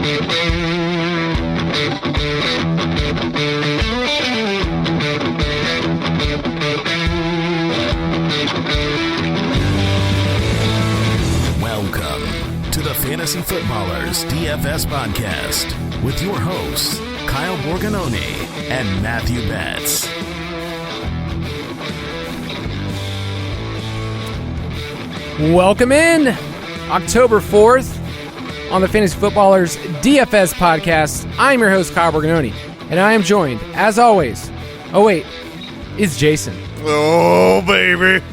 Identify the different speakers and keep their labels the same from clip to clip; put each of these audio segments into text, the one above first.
Speaker 1: Welcome to the Fantasy Footballers DFS Podcast with your hosts, Kyle Borganoni and Matthew Betts.
Speaker 2: Welcome in, October 4th, on the Fantasy Footballers DFS Podcast. I'm your host, Kyle Borganoni, and I am joined, as always, it's Jason.
Speaker 3: Oh, baby.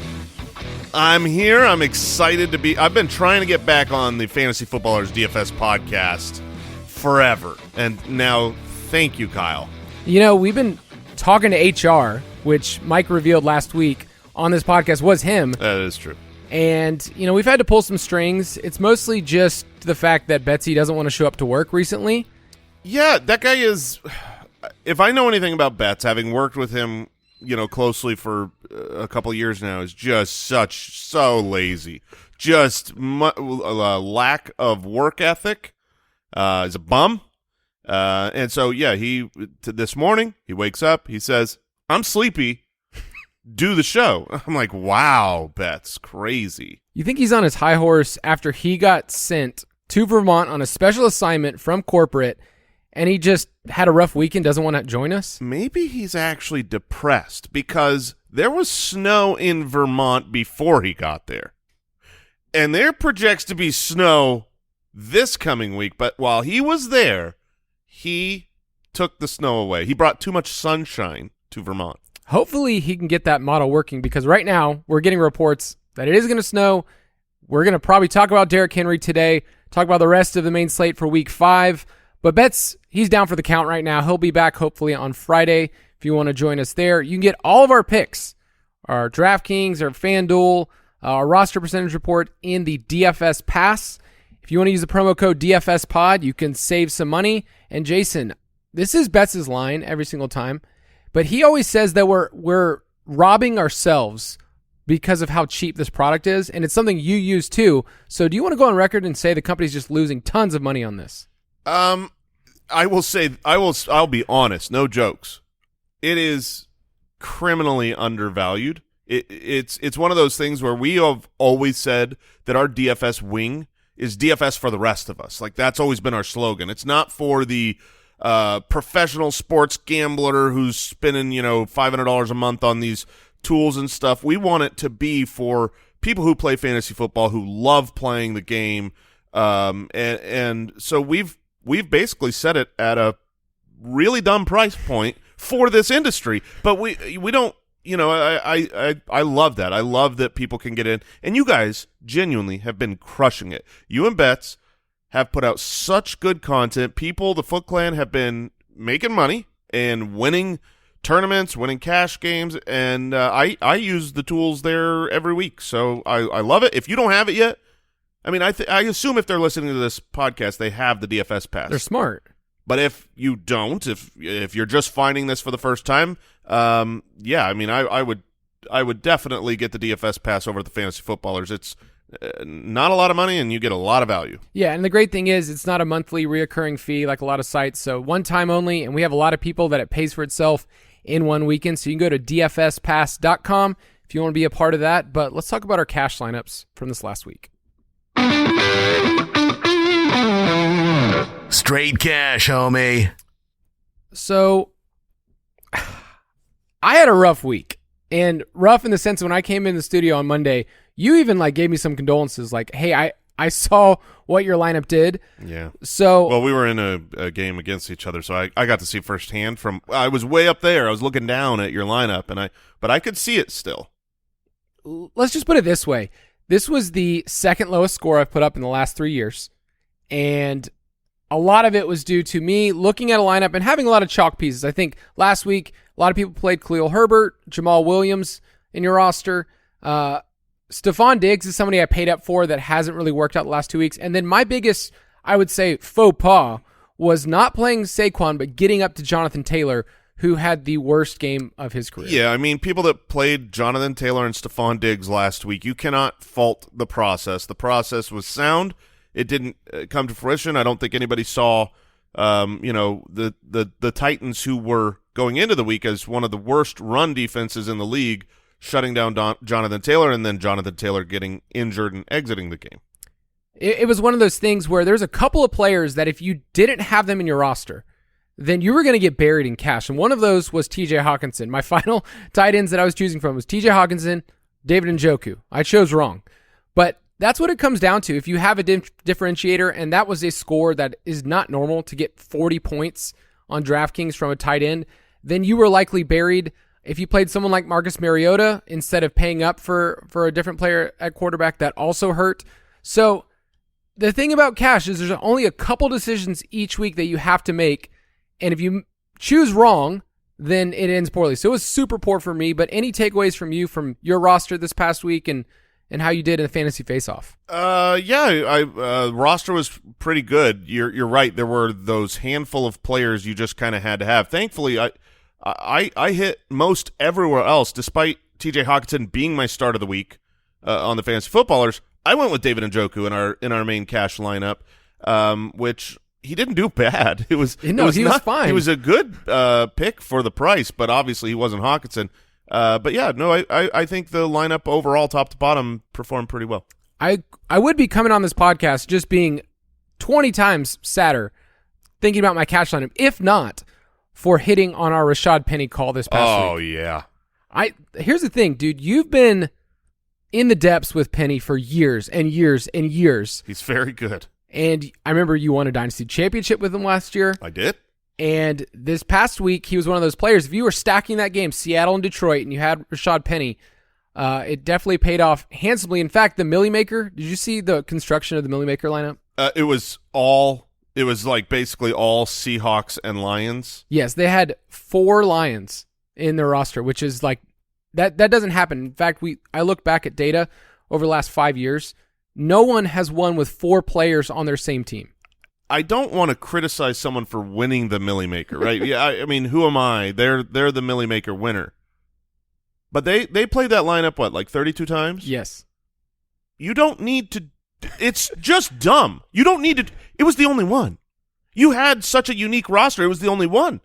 Speaker 3: I'm here. I'm excited to be. I've been trying to get back on the Fantasy Footballers DFS Podcast forever, and now, thank you, Kyle.
Speaker 2: You know, we've been talking to HR, which Mike revealed last week on this podcast was him.
Speaker 3: That is true.
Speaker 2: And, you know, we've had to pull some strings. It's mostly just the fact that Betsy doesn't want to show up to work recently.
Speaker 3: Yeah, that guy is, if I know anything about Betts, having worked with him, you know, closely for a couple years now, is just so lazy. Just lack of work ethic. He's a bum. And so, yeah, this morning, he wakes up, he says, I'm sleepy. Do the show. I'm like, wow, Betts, crazy.
Speaker 2: You think he's on his high horse after he got sent to Vermont on a special assignment from corporate, and he just had a rough weekend, doesn't want to join us?
Speaker 3: Maybe he's actually depressed because there was snow in Vermont before he got there. And there projects to be snow this coming week, but while he was there, he took the snow away. He brought too much sunshine to Vermont.
Speaker 2: Hopefully he can get that model working, because right now we're getting reports that it is going to snow. We're going to probably talk about Derrick Henry today, talk about the rest of the main slate for week 5. But Betts, he's down for the count right now. He'll be back hopefully on Friday if you want to join us there. You can get all of our picks, our DraftKings, our FanDuel, our roster percentage report in the DFS Pass. If you want to use the promo code DFS Pod, you can save some money. And Jason, this is Betts' line every single time. But he always says that we're robbing ourselves because of how cheap this product is, and it's something you use too. So do you want to go on record and say the company's just losing tons of money on this?
Speaker 3: I will say I'll be honest, no jokes. It is criminally undervalued. It's one of those things where we have always said that our DFS wing is DFS for the rest of us. Like, that's always been our slogan. It's not for the professional sports gambler who's spending, $500 a month on these tools and stuff. We want it to be for people who play fantasy football, who love playing the game. And so we've basically set it at a really dumb price point for this industry, but we don't, I love that. I love that people can get in, and you guys genuinely have been crushing it. You and Betts have put out such good content. People, the Foot Clan, have been making money and winning tournaments, winning cash games, and I use the tools there every week. So I love it. If you don't have it yet, I mean, I assume if they're listening to this podcast, they have the DFS Pass.
Speaker 2: They're smart.
Speaker 3: But if you don't, if you're just finding this for the first time, yeah, I mean, I would definitely get the DFS Pass over the Fantasy Footballers. It's not a lot of money, and you get a lot of value.
Speaker 2: Yeah, and the great thing is it's not a monthly reoccurring fee like a lot of sites, so one time only, and we have a lot of people that it pays for itself in one weekend, so you can go to dfspass.com if you want to be a part of that. But let's talk about our cash lineups from this last week.
Speaker 1: Straight cash, homie.
Speaker 2: So I had a rough week, and rough in the sense when I came in the studio on Monday, you even gave me some condolences, like, hey, I saw what your lineup did.
Speaker 3: Yeah.
Speaker 2: So
Speaker 3: well, we were in a game against each other, so I got to see firsthand I was way up there. I was looking down at your lineup, but I could see it still.
Speaker 2: Let's just put it this way. This was the second lowest score I've put up in the last 3 years, and a lot of it was due to me looking at a lineup and having a lot of chalk pieces. I think last week, a lot of people played Khalil Herbert, Jamal Williams in your roster. Stephon Diggs is somebody I paid up for that hasn't really worked out the last 2 weeks. And then my biggest, I would say, faux pas was not playing Saquon, but getting up to Jonathan Taylor, who had the worst game of his career.
Speaker 3: Yeah, I mean, people that played Jonathan Taylor and Stephon Diggs last week, you cannot fault the process. The process was sound, it didn't come to fruition. I don't think anybody saw, the Titans, who were going into the week as one of the worst run defenses in the league, shutting down Jonathan Taylor, and then Jonathan Taylor getting injured and exiting the game.
Speaker 2: It was one of those things where there's a couple of players that if you didn't have them in your roster, then you were going to get buried in cash. And one of those was TJ Hawkinson. My final tight ends that I was choosing from was TJ Hawkinson, David Njoku. I chose wrong. But that's what it comes down to. If you have a differentiator, and that was a score that is not normal to get 40 points on DraftKings from a tight end, then you were likely buried. If you played someone like Marcus Mariota instead of paying up for a different player at quarterback, that also hurt. So the thing about cash is there's only a couple decisions each week that you have to make. And if you choose wrong, then it ends poorly. So it was super poor for me, but any takeaways from you from your roster this past week and how you did in the fantasy face-off?
Speaker 3: Roster was pretty good. You're right. There were those handful of players you just kind of had to have. Thankfully, I hit most everywhere else, despite TJ Hawkinson being my start of the week on the Fantasy Footballers. I went with David Njoku in our main cash lineup, which he didn't do bad. He was fine. He was a good pick for the price, but obviously he wasn't Hawkinson. But yeah, no, I think the lineup overall, top to bottom, performed pretty well.
Speaker 2: I would be coming on this podcast just being 20 times sadder thinking about my cash lineup, if not for hitting on our Rashad Penny call this past week.
Speaker 3: Oh, yeah.
Speaker 2: Here's the thing, dude. You've been in the depths with Penny for years and years and years.
Speaker 3: He's very good.
Speaker 2: And I remember you won a Dynasty Championship with him last year.
Speaker 3: I did.
Speaker 2: And this past week, he was one of those players. If you were stacking that game, Seattle and Detroit, and you had Rashad Penny, it definitely paid off handsomely. In fact, the Millie Maker, did you see the construction of the Millie Maker lineup?
Speaker 3: It was like basically all Seahawks and Lions.
Speaker 2: Yes, they had 4 Lions in their roster, which is like, that doesn't happen. In fact, I look back at data over the last 5 years. No one has won with 4 players on their same team.
Speaker 3: I don't want to criticize someone for winning the Millie Maker, right? Yeah, I mean, who am I? They're the Millie Maker winner. But they played that lineup, like 32 times?
Speaker 2: Yes.
Speaker 3: You don't need to – it's just dumb. You don't need to – it was the only one. You had such a unique roster. It was the only one.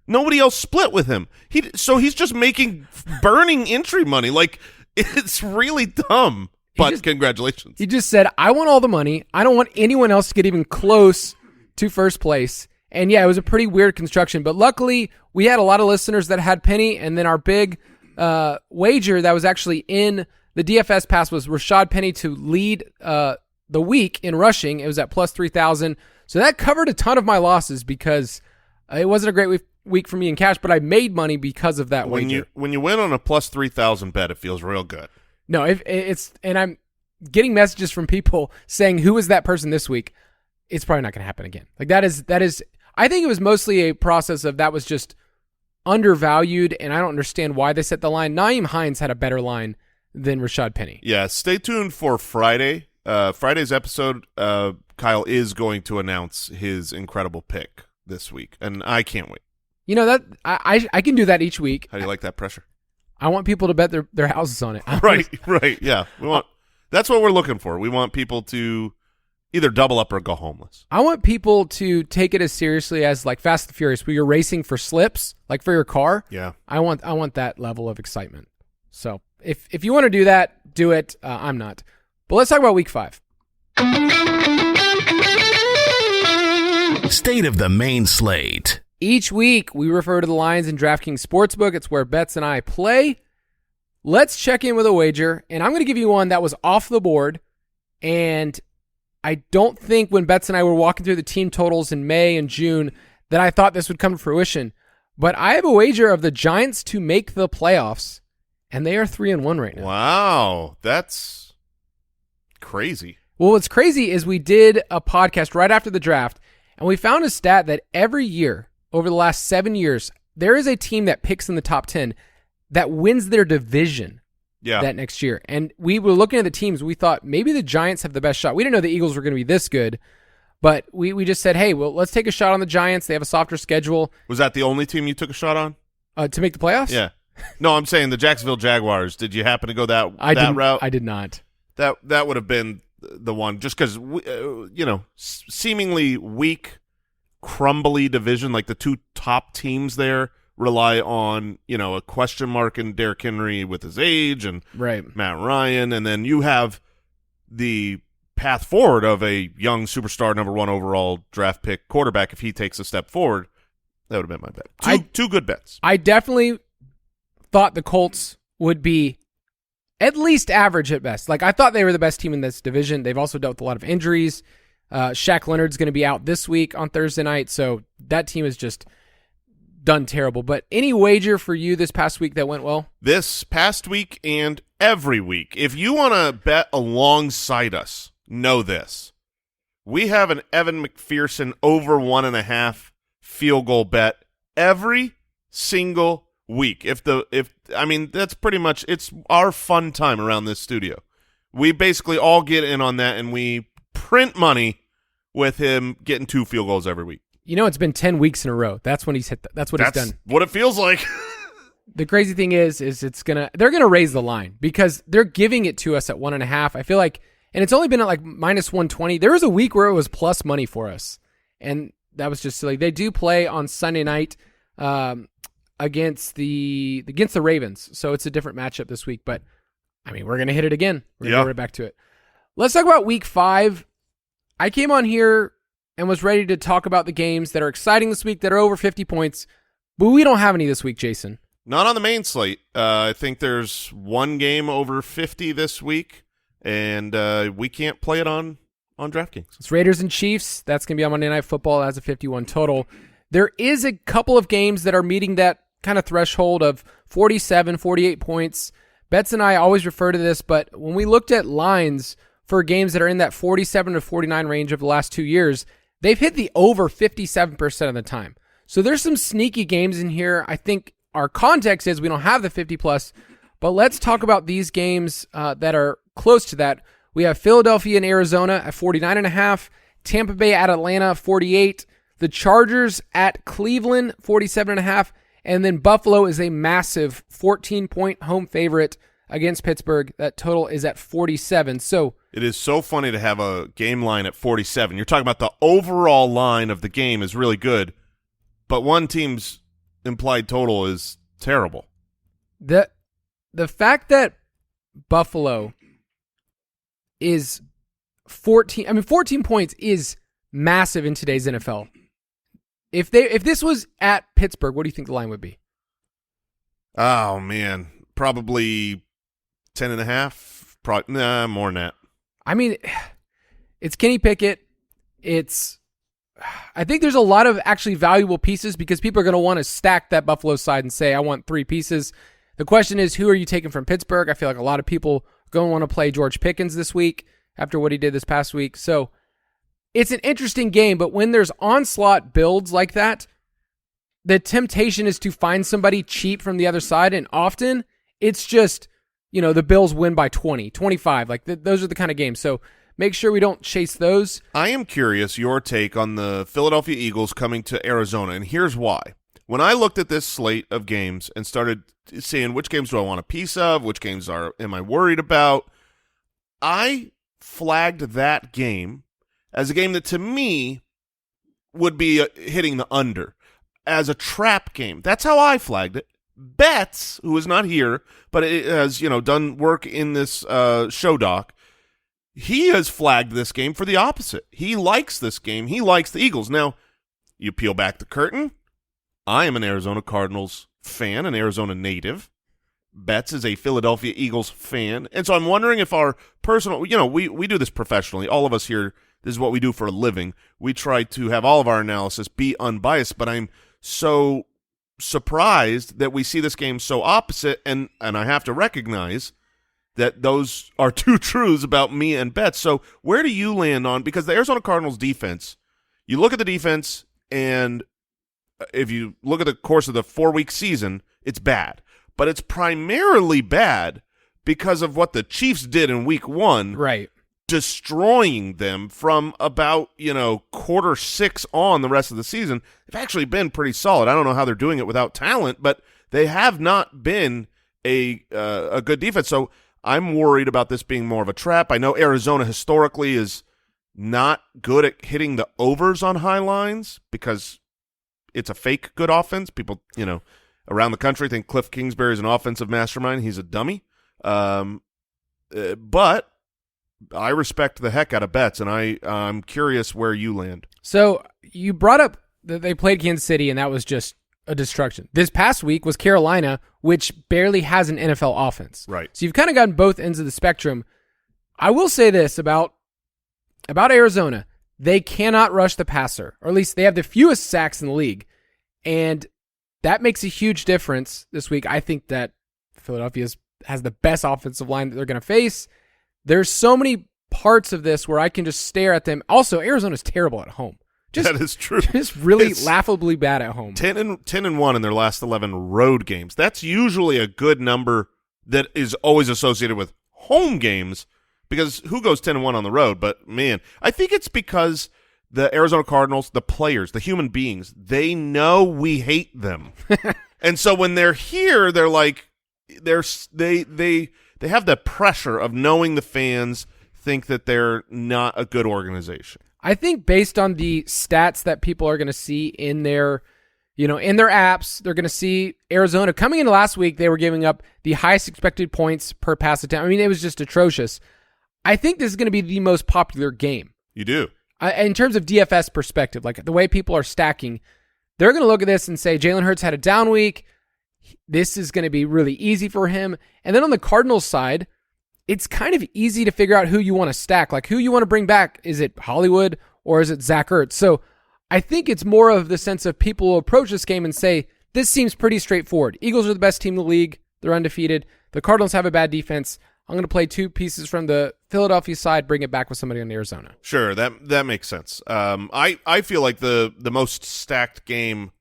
Speaker 3: Nobody else split with him. So he's just making burning entry money. Like, it's really dumb. But congratulations.
Speaker 2: He just said, I want all the money. I don't want anyone else to get even close to first place. And yeah, it was a pretty weird construction. But luckily, we had a lot of listeners that had Penny. And then our big wager that was actually in the DFS Pass was Rashad Penny to lead the week in rushing. It was at plus 3,000. So that covered a ton of my losses because it wasn't a great week for me in cash, but I made money because of that wager.
Speaker 3: When you win on a plus 3,000 bet, it feels real good.
Speaker 2: No, and I'm getting messages from people saying, who is that person this week? It's probably not going to happen again. Like that is, I think it was mostly a process of that was just undervalued, and I don't understand why they set the line. Nyheim Hines had a better line than Rashad Penny.
Speaker 3: Yeah, stay tuned for Friday. Friday's episode, Kyle is going to announce his incredible pick this week, and I can't wait.
Speaker 2: You know, that I can do that each week.
Speaker 3: How do you like that pressure?
Speaker 2: I want people to bet their houses on it.
Speaker 3: Right. Yeah. That's what we're looking for. We want people to either double up or go homeless.
Speaker 2: I want people to take it as seriously as like Fast and Furious, where you're racing for slips, like for your car.
Speaker 3: Yeah.
Speaker 2: I want that level of excitement. So if you want to do that, do it. I'm not. But let's talk about week 5.
Speaker 1: State of the main slate.
Speaker 2: Each week, we refer to the lines in DraftKings Sportsbook. It's where Betts and I play. Let's check in with a wager, and I'm going to give you one that was off the board, and I don't think when Betts and I were walking through the team totals in May and June that I thought this would come to fruition, but I have a wager of the Giants to make the playoffs, and they are 3-1 right now.
Speaker 3: Wow, that's crazy.
Speaker 2: Well, what's crazy is we did a podcast right after the draft, and we found a stat that every year, over the last 7 years, there is a team that picks in the top 10 that wins their division that next year. And we were looking at the teams. We thought maybe the Giants have the best shot. We didn't know the Eagles were going to be this good, but we just said, hey, well, let's take a shot on the Giants. They have a softer schedule.
Speaker 3: Was that the only team you took a shot on?
Speaker 2: To make the playoffs?
Speaker 3: Yeah. No, I'm saying the Jacksonville Jaguars. Did you happen to go that route?
Speaker 2: I did not.
Speaker 3: That would have been the one just because seemingly weak, crumbly division. Like the two top teams there rely on a question mark in Derrick Henry with his age and Matt Ryan, and then you have the path forward of a young superstar number 1 overall draft pick quarterback. If he takes a step forward, that would have been my bet. Two good bets.
Speaker 2: I definitely thought the Colts would be at least average at best. Like, I thought they were the best team in this division. They've also dealt with a lot of injuries. Shaq Leonard's going to be out this week on Thursday night, so that team is just done terrible. But any wager for you this past week that went well?
Speaker 3: This past week and every week. If you want to bet alongside us, know this. We have an Evan McPherson over 1.5 field goal bet every single week. That's pretty much, it's our fun time around this studio. We basically all get in on that, and we print money with him getting 2 field goals every week.
Speaker 2: It's been 10 weeks in a row. That's when he's hit. That's what he's done.
Speaker 3: What it feels like.
Speaker 2: The crazy thing is they're gonna raise the line because they're giving it to us at 1.5. I feel like, and it's only been at like minus 120. There was a week where it was plus money for us, and that was just silly. They do play on Sunday night against the Ravens, so it's a different matchup this week. But we're gonna hit it again. We're gonna go right back to it. Let's talk about Week 5. I came on here and was ready to talk about the games that are exciting this week that are over 50 points, but we don't have any this week, Jason.
Speaker 3: Not on the main slate. I think there's one game over 50 this week, and we can't play it on DraftKings.
Speaker 2: It's Raiders and Chiefs. That's going to be on Monday Night Football as a 51 total. There is a couple of games that are meeting that kind of threshold of 47, 48 points. Betts and I always refer to this, but when we looked at lines for games that are in that 47 to 49 range of the last 2 years, they've hit the over 57% of the time. So there's some sneaky games in here. I think our context is we don't have the 50 plus, but let's talk about these games that are close to that. We have Philadelphia and Arizona at 49.5, Tampa Bay at Atlanta 48, the Chargers at Cleveland 47.5, and then Buffalo is a massive 14-point home favorite against Pittsburgh. That total is at 47. So
Speaker 3: it is so funny to have a game line at 47. You're talking about the overall line of the game is really good, but one team's implied total is terrible.
Speaker 2: The fact that Buffalo is 14 points is massive in today's NFL. If this was at Pittsburgh, what do you think the line would be?
Speaker 3: Oh man, probably 10.5. Probably more than that. It's Kenny Pickett. I think there's a lot of actually valuable pieces because people are going to want to stack that Buffalo side and say, I want 3 pieces. The question is, who are you taking from Pittsburgh? I feel like a lot of people are going to want to play George Pickens this week after what he did this past week. So it's an interesting game, but when there's onslaught builds like that, the temptation is to find somebody cheap from the other side, and often it's just, the Bills win by 20, 25. Like those are the kind of games. So make sure we don't chase those. I am curious your take on the Philadelphia Eagles coming to Arizona, and here's why. When I looked at this slate of games and started seeing which games do I want a piece of, which games am I worried about, I flagged that game as a game that to me would be hitting the under as a trap game. That's how I flagged it. Betts, who is not here, but has done work in this show doc, he has flagged this game for the opposite. He likes this game. He likes the Eagles. Now, you peel back the curtain. I am an Arizona Cardinals fan, an Arizona native. Betts is a Philadelphia Eagles fan. And so I'm wondering if our personal, we do this professionally. All of us here, this is what we do for a living. We try to have all of our analysis be unbiased, but I'm so surprised that we see this game so opposite, and I have to recognize that those are two truths about me and Betts. So where do you land on, because the Arizona Cardinals defense, you look at the defense, and if you look at the course of the 4-week season, it's bad. But it's primarily bad because of what the Chiefs did in week 1.
Speaker 2: Right.
Speaker 3: Destroying them from about, quarter 6 on the rest of the season. They've actually been pretty solid. I don't know how they're doing it without talent, but they have not been a good defense. So I'm worried about this being more of a trap. I know Arizona historically is not good at hitting the overs on high lines because it's a fake good offense. People, around the country think Cliff Kingsbury is an offensive mastermind. He's a dummy. But I respect the heck out of bets, and I'm curious where you land.
Speaker 2: So you brought up that they played Kansas City, and that was just a destruction. This past week was Carolina, which barely has an NFL offense.
Speaker 3: Right.
Speaker 2: So you've kind of gotten both ends of the spectrum. I will say this about Arizona. They cannot rush the passer, or at least they have the fewest sacks in the league. And that makes a huge difference this week. I think that Philadelphia has the best offensive line that they're going to face. There's so many parts of this where I can just stare at them. Also, Arizona's terrible at home.
Speaker 3: That is true.
Speaker 2: Just really laughably bad at home.
Speaker 3: 10-1 in their last 11 road games. That's usually a good number that is always associated with home games because who goes 10-1 on the road? But, man, I think it's because the Arizona Cardinals, the players, the human beings, they know we hate them. And so when they're here, they're like they have the pressure of knowing the fans think that they're not a good organization.
Speaker 2: I think based on the stats that people are going to see in their apps, they're going to see Arizona coming into last week. They were giving up the highest expected points per pass attempt. I mean, it was just atrocious. I think this is going to be the most popular game.
Speaker 3: You do.
Speaker 2: In terms of DFS perspective, like the way people are stacking, they're going to look at this and say, Jalen Hurts had a down week. This is going to be really easy for him. And then on the Cardinals side, it's kind of easy to figure out who you want to stack, like who you want to bring back. Is it Hollywood or is it Zach Ertz? So I think it's more of the sense of people will approach this game and say, this seems pretty straightforward. Eagles are the best team in the league. They're undefeated. The Cardinals have a bad defense. I'm going to play two pieces from the Philadelphia side, bring it back with somebody on Arizona.
Speaker 3: Sure, that makes sense. I feel like the most stacked game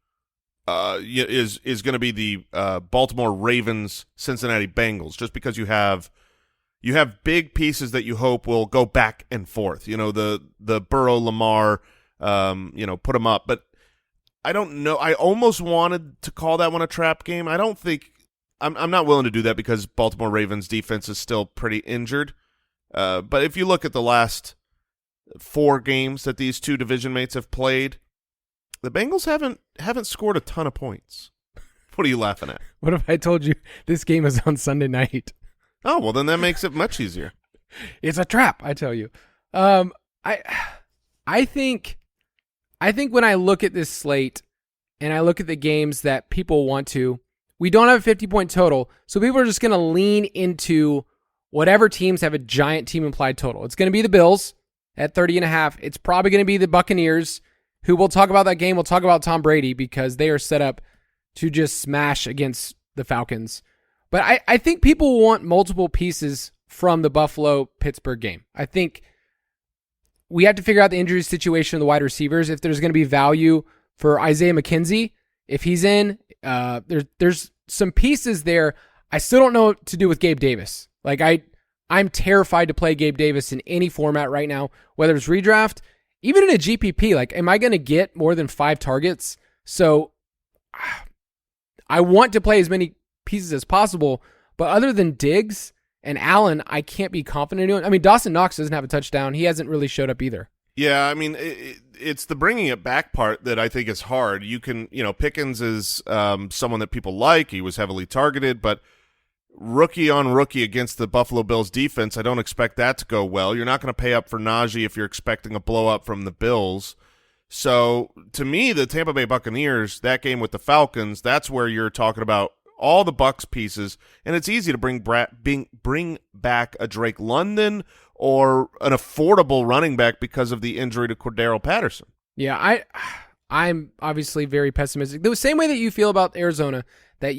Speaker 3: is going to be the Baltimore Ravens Cincinnati Bengals, just because you have big pieces that you hope will go back and forth. The Burrow Lamar, put them up. But I don't know. I almost wanted to call that one a trap game. I don't think I'm not willing to do that because Baltimore Ravens defense is still pretty injured. But if you look at the last 4 games that these two division mates have played, the Bengals haven't scored a ton of points. What are you laughing at? What
Speaker 2: if I told you this game is on Sunday night?
Speaker 3: Oh, well, then that makes it much easier.
Speaker 2: It's a trap, I tell you. I think when I look at this slate and I look at the games that people want to, we don't have a 50-point total, so people are just going to lean into whatever teams have a giant team implied total. It's going to be the Bills at 30.5. It's probably going to be the Buccaneers, who we'll talk about that game. We'll talk about Tom Brady because they are set up to just smash against the Falcons. But I think people want multiple pieces from the Buffalo-Pittsburgh game. I think we have to figure out the injury situation of the wide receivers. If there's going to be value for Isaiah McKenzie, if he's in, there's some pieces there. I still don't know what to do with Gabe Davis. Like I'm terrified to play Gabe Davis in any format right now, whether it's redraft, even in a GPP. Like, am I going to get more than 5 targets? So I want to play as many pieces as possible, but other than Diggs and Allen, I can't be confident in. I mean, Dawson Knox doesn't have a touchdown. He hasn't really showed up either.
Speaker 3: Yeah, I mean, it's the bringing it back part that I think is hard. You can, Pickens is someone that people like. He was heavily targeted, but rookie on rookie against the Buffalo Bills defense, I don't expect that to go well. You're not going to pay up for Najee if you're expecting a blow up from the Bills. So to me, the Tampa Bay Buccaneers, that game with the Falcons, that's where you're talking about all the Bucs pieces, and it's easy to bring back a Drake London or an affordable running back because of the injury to Cordero Patterson.
Speaker 2: Yeah, I'm obviously very pessimistic. The same way that you feel about Arizona, that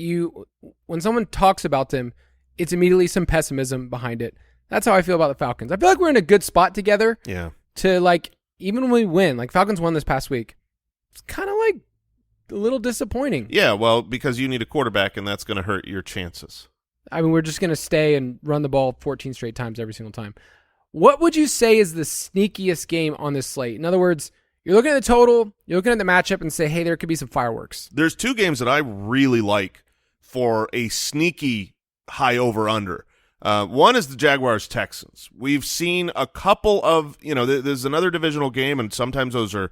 Speaker 2: when someone talks about them, it's immediately some pessimism behind it. That's how I feel about the Falcons. I feel like we're in a good spot together.
Speaker 3: Yeah.
Speaker 2: To even when we win, Falcons won this past week, it's kind of a little disappointing.
Speaker 3: Yeah, well, because you need a quarterback, and that's going to hurt your chances.
Speaker 2: I mean, we're just going to stay and run the ball 14 straight times every single time. What would you say is the sneakiest game on this slate? In other words, you're looking at the total, you're looking at the matchup and say, hey, there could be some fireworks.
Speaker 3: There's 2 games that I really like for a sneaky high over-under. One is the Jaguars-Texans. We've seen a couple of, there's another divisional game, and sometimes those are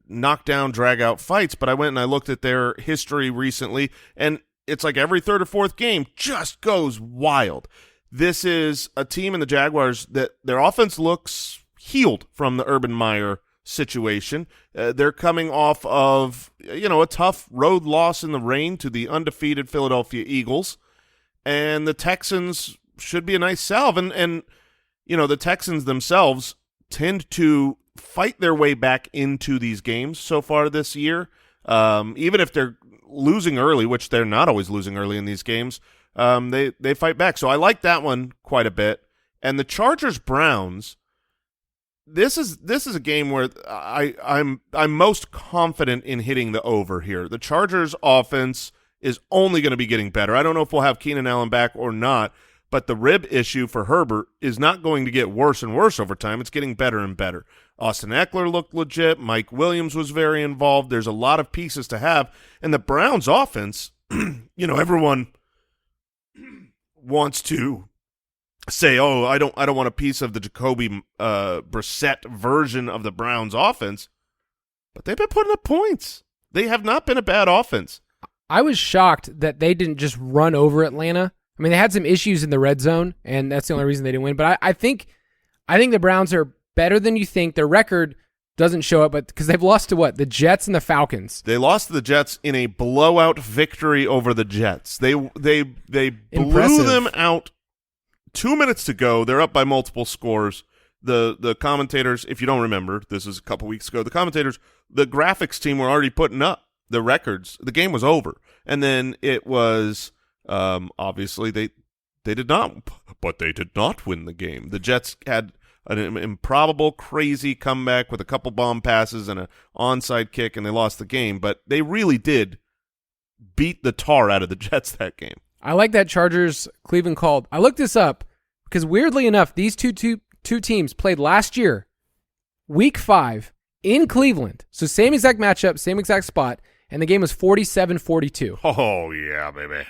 Speaker 3: knockdown, drag-out fights, but I went and I looked at their history recently, and it's like every third or fourth game just goes wild. This is a team in the Jaguars that their offense looks healed from the Urban Meyer situation. They're coming off of, a tough road loss in the rain to the undefeated Philadelphia Eagles, and the Texans should be a nice salve. And the Texans themselves tend to fight their way back into these games so far this year, even if they're losing early, which they're not always losing early in these games. They fight back. So I like that one quite a bit. And the Chargers-Browns, this is a game where I'm most confident in hitting the over here. The Chargers offense is only going to be getting better. I don't know if we'll have Keenan Allen back or not, but the rib issue for Herbert is not going to get worse and worse over time. It's getting better and better. Austin Eckler looked legit. Mike Williams was very involved. There's a lot of pieces to have. And the Browns offense, everyone wants to say, oh, I don't want a piece of the Jacoby Brissett version of the Browns offense, but they've been putting up points. They have not been a bad offense.
Speaker 2: I was shocked that they didn't just run over Atlanta. I mean, they had some issues in the red zone, and that's the only reason they didn't win. But I think the Browns are better than you think. Their record doesn't show it, but because they've lost to what? The Jets and the Falcons.
Speaker 3: They lost to the Jets in a blowout victory over the Jets. They blew them out. 2 minutes to go. They're up by multiple scores. The commentators, if you don't remember, this is a couple weeks ago, the graphics team were already putting up the records. The game was over. And then it was, obviously, they did not, but they did not win the game. The Jets had an improbable, crazy comeback with a couple bomb passes and an onside kick, and they lost the game. But they really did beat the tar out of the Jets that game.
Speaker 2: I like that Chargers-Cleveland called. I looked this up because, weirdly enough, these two teams played last year, Week 5, in Cleveland. So same exact matchup, same exact spot, and the game was 47-42.
Speaker 3: Oh, yeah, baby.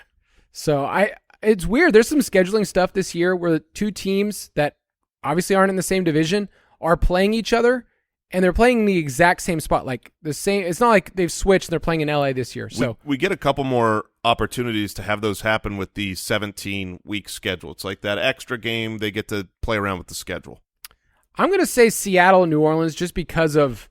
Speaker 2: So it's weird. There's some scheduling stuff this year where the two teams that obviously aren't in the same division are playing each other, and they're playing the exact same spot. Like the same. It's not like they've switched and they're playing in LA this year. So
Speaker 3: we get a couple more opportunities to have those happen with the 17-week schedule. It's like that extra game. They get to play around with the schedule.
Speaker 2: I'm going to say Seattle and New Orleans just because of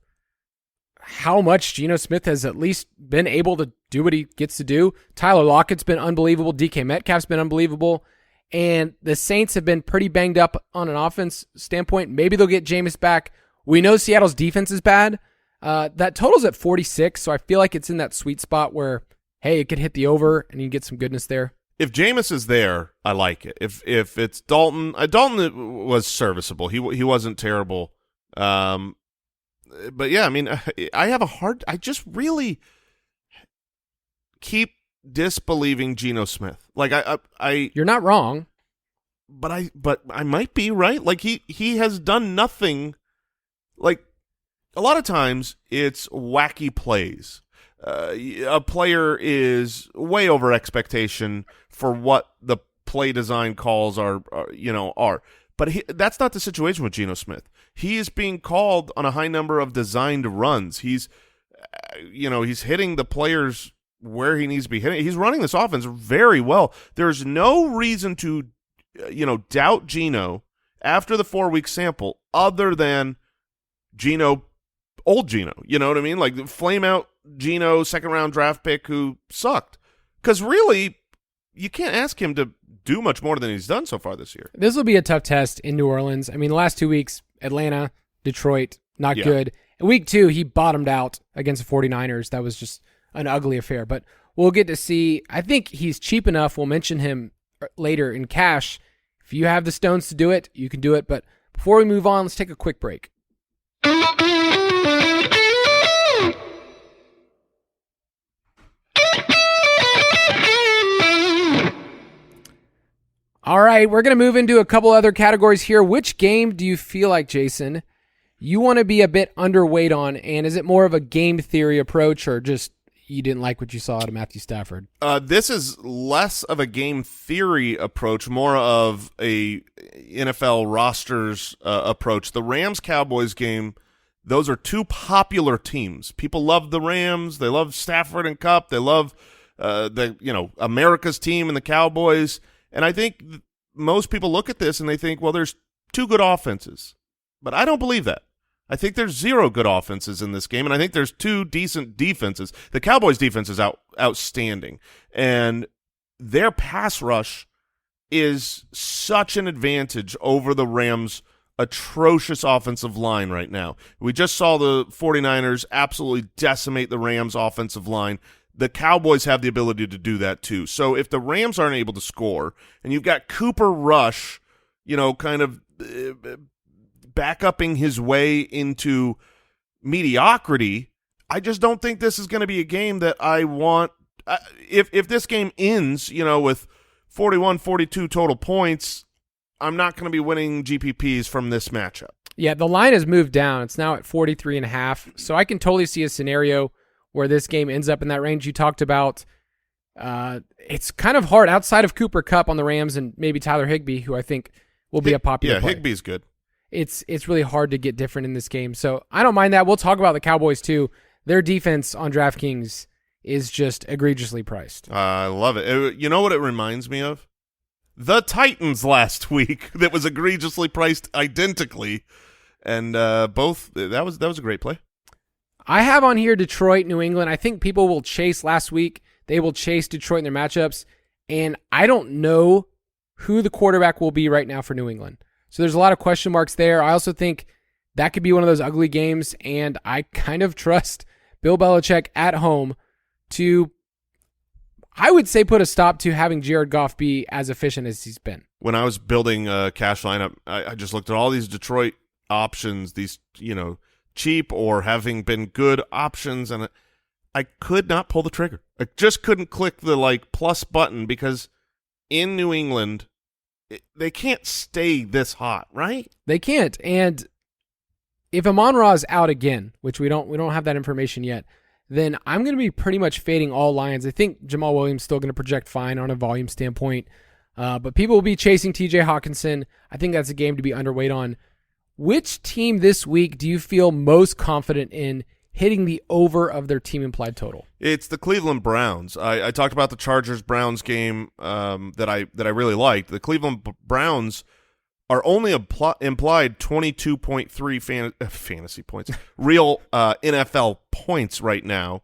Speaker 2: how much Geno Smith has at least been able to do what he gets to do. Tyler Lockett's been unbelievable. DK Metcalf's been unbelievable. And the Saints have been pretty banged up on an offense standpoint. Maybe they'll get Jameis back. We know Seattle's defense is bad. That total's at 46, so I feel like it's in that sweet spot where, hey, it could hit the over and you get some goodness there.
Speaker 3: If Jameis is there, I like it. If it's Dalton, Dalton was serviceable. He wasn't terrible. But yeah, I mean, I just really keep disbelieving Geno Smith. Like
Speaker 2: you're not wrong,
Speaker 3: but I might be right. Like he has done nothing. Like a lot of times it's wacky plays. A player is way over expectation for what the play design calls are. But that's not the situation with Geno Smith. He is being called on a high number of designed runs. He's hitting the players where he needs to be hitting. He's running this offense very well. There's no reason to, doubt Geno after the 4-week sample other than old Geno. You know what I mean? Like flame out Geno, second-round draft pick who sucked. Because really, you can't ask him to do much more than he's done so far this year.
Speaker 2: This will be a tough test in New Orleans. I mean, the last 2 weeks, Atlanta, Detroit, not good. In week 2, he bottomed out against the 49ers. That was just an ugly affair. But we'll get to see. I think he's cheap enough. We'll mention him later in cash. If you have the stones to do it, you can do it. But before we move on, let's take a quick break. All right, we're going to move into a couple other categories here. Which game do you feel like, Jason, you want to be a bit underweight on? And is it more of a game theory approach or just you didn't like what you saw out of Matthew Stafford?
Speaker 3: This is less of a game theory approach, more of a NFL rosters approach. The Rams-Cowboys game, those are two popular teams. People love the Rams. They love Stafford and Kupp. They love America's team and the Cowboys. And I think most people look at this and they think, well, there's two good offenses. But I don't believe that. I think there's zero good offenses in this game, and I think there's two decent defenses. The Cowboys' defense is outstanding, and their pass rush is such an advantage over the Rams' atrocious offensive line right now. We just saw the 49ers absolutely decimate the Rams' offensive line. The Cowboys have the ability to do that too. So if the Rams aren't able to score, and you've got Cooper Rush, kind of back-upping his way into mediocrity, I just don't think this is going to be a game that I want. If this game ends, with 41-42 total points, I'm not going to be winning GPPs from this matchup.
Speaker 2: Yeah, the line has moved down. It's now at 43.5. So I can totally see a scenario where this game ends up in that range you talked about. It's kind of hard outside of Cooper Kupp on the Rams and maybe Tyler Higbee, who I think will be a popular player.
Speaker 3: Higbee's good.
Speaker 2: It's really hard to get different in this game. So I don't mind that. We'll talk about the Cowboys too. Their defense on DraftKings is just egregiously priced.
Speaker 3: I love it. You know what it reminds me of? The Titans last week that was egregiously priced identically. And that was a great play.
Speaker 2: I have on here Detroit, New England. I think people will chase last week. They will chase Detroit in their matchups. And I don't know who the quarterback will be right now for New England. So there's a lot of question marks there. I also think that could be one of those ugly games, and I kind of trust Bill Belichick at home to, I would say, put a stop to having Jared Goff be as efficient as he's been.
Speaker 3: When I was building a cash lineup, I just looked at all these Detroit options, these cheap or having been good options, and I could not pull the trigger. I just couldn't click the plus button because in New England, they can't stay this hot, right?
Speaker 2: They can't. And if Amon-Ra is out again, which we don't have that information yet, then I'm going to be pretty much fading all Lions. I think Jamal Williams is still going to project fine on a volume standpoint, but people will be chasing TJ Hawkinson. I think that's a game to be underweight on. Which team this week do you feel most confident in hitting the over of their team implied total?
Speaker 3: It's the Cleveland Browns. I talked about the Chargers-Browns game that I really liked. The Cleveland Browns are only implied 22.3 fantasy points, real NFL points right now.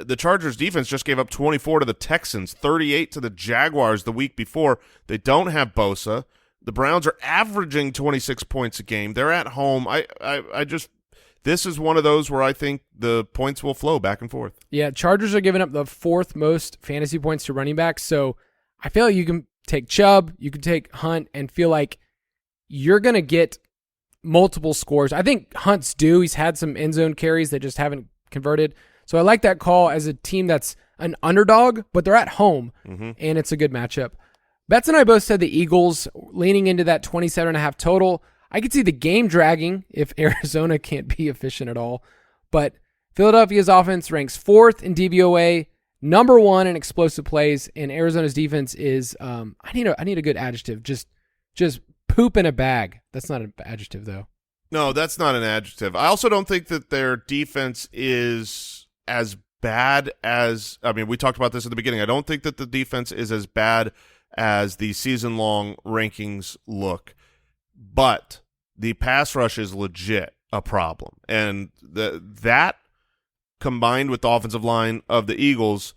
Speaker 3: The Chargers defense just gave up 24 to the Texans, 38 to the Jaguars the week before. They don't have Bosa. The Browns are averaging 26 points a game. They're at home. This is one of those where I think the points will flow back and forth.
Speaker 2: Yeah, Chargers are giving up the fourth most fantasy points to running backs, so I feel like you can take Chubb, you can take Hunt, and feel like you're going to get multiple scores. I think Hunt's due. He's had some end zone carries that just haven't converted. So I like that call as a team that's an underdog, but they're at home, and it's a good matchup. Betts and I both said the Eagles leaning into that 27.5 total. I could see the game dragging if Arizona can't be efficient at all. But Philadelphia's offense ranks 4th in DVOA, number 1 in explosive plays, and Arizona's defense is I need a good adjective. Just poop in a bag. That's not an adjective though.
Speaker 3: No, that's not an adjective. I also don't think that their defense is as bad as, we talked about this at the beginning. I don't think that the defense is as bad as the season-long rankings look. But the pass rush is legit a problem. And that combined with the offensive line of the Eagles,